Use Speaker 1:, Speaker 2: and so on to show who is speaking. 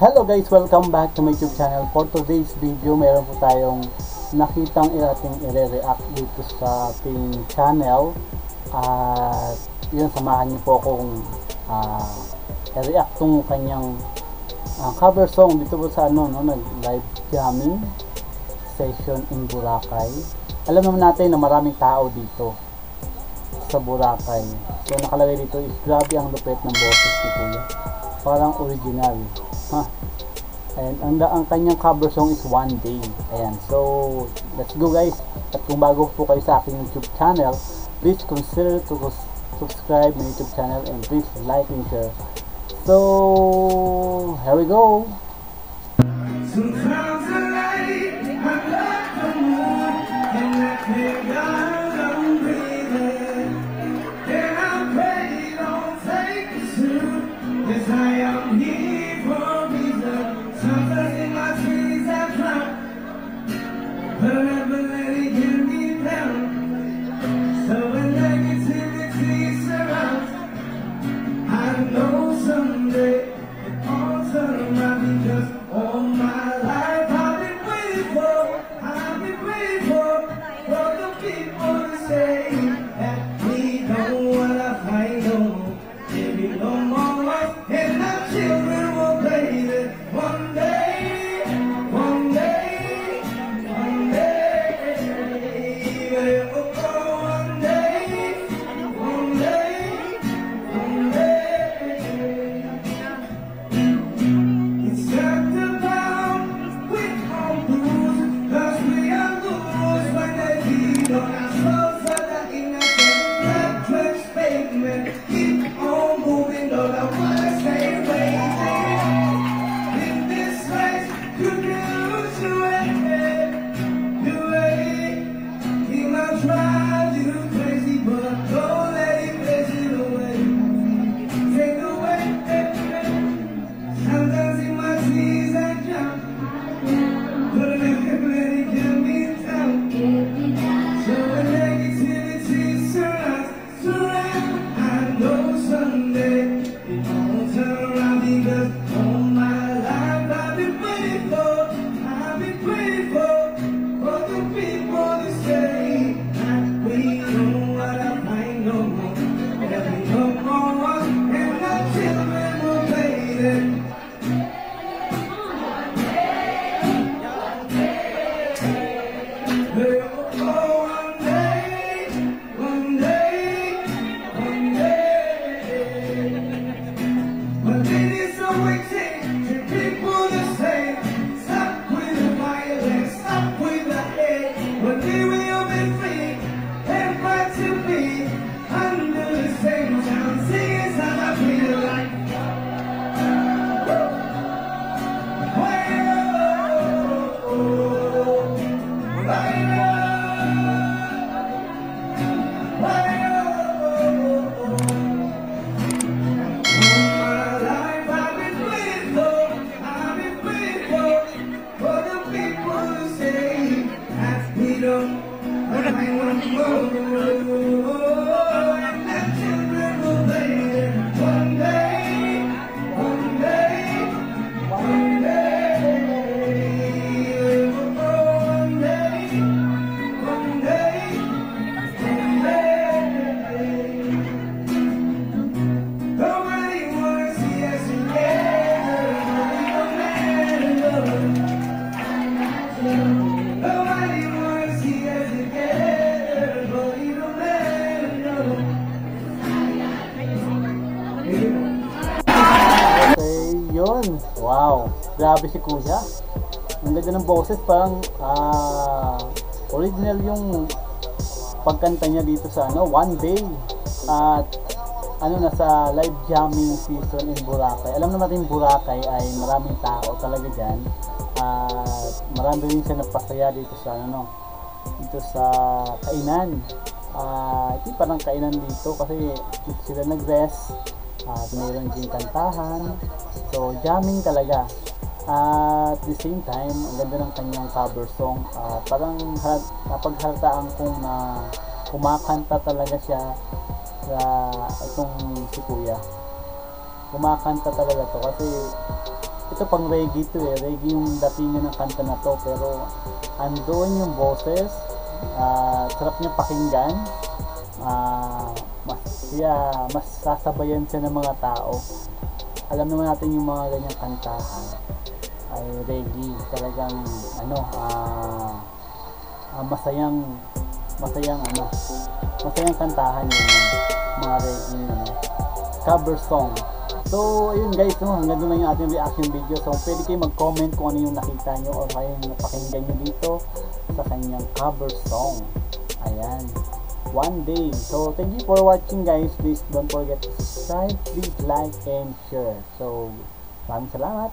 Speaker 1: Hello guys, welcome back to my YouTube channel. For today's video, meron po tayong nakitang ating i-react dito sa ating channel. At yun, samahan niyo po akong i-react tong kanyang cover song dito po sa nag-live jamming session in Boracay. Alam naman natin na maraming tao dito sa Boracay. So nakalagay dito is grabe ang lupit ng boses ni Kuya. Parang original. And ang kanyang cover song is One Day. Ayan, so let's go guys. At kung bago po kayo sa aking YouTube channel, please consider to subscribe my YouTube channel and please like and share. So here we go. Sometimes I like the moon and I can't get on breathing. And I pray don't take it soon, 'cause I am here for a reason. Sometimes in my dreams I drown, but I never let it get me down. So when negativity surrounds, I know someday it all turn around, because all my life I've been waiting for the people to say that we don't wanna fight no more, maybe no more, and our children will play it one day, one day, one day, oh, one day, one day, one day. It's time to bound with all blues, 'cause we are losers when they lead on our souls are the innocent. That trench pavement, keep on moving, Lord, I wanna stay waiting. In this race, you can lose your way, he might drive you crazy, but don't let it pass you away. Take away, sometimes in my tears I jump, but I never let it get me down. So when negativity surrounds, I know someday it won't turn around, because all my life I've been waiting for the people to say that we don't wanna fight no more, that we don't want, and our children will play it. Wow, grabe si Kuya. Ang ganda ng boses, parang original yung pagkanta niya dito sa One Day. At nasa live jamming season in Boracay. Alam naman natin Boracay ay maraming tao talaga diyan. At marami rin siya napasaya dito sa dito sa kainan. Ito parang kainan dito kasi dito sila nag-rest. At mayroon din kantahan, so jamming talaga. At the same time, ang ganda ng kanyang cover song. Parang napaghaltaan kong na kumakanta talaga siya sa itong si Kuya. Kumakanta talaga to kasi ito pang reggae to eh, reggae yung datingan ng kanta na to, pero andoon yung boses, sarap niya pakinggan, mas sasabayan siya ng mga tao. Alam naman natin yung mga ganyang kantahan ay reggae, talagang masayang kantahan yun, mga reggae cover song. So ayun guys, hanggang doon lang yung ating reaction video. So pwede kayo mag-comment kung ano yung nakita nyo or kaya yung napakinggan nyo dito sa kanyang cover song. Ayan, One Day. So thank you for watching guys. Please don't forget to subscribe, please like and share. So maraming salamat.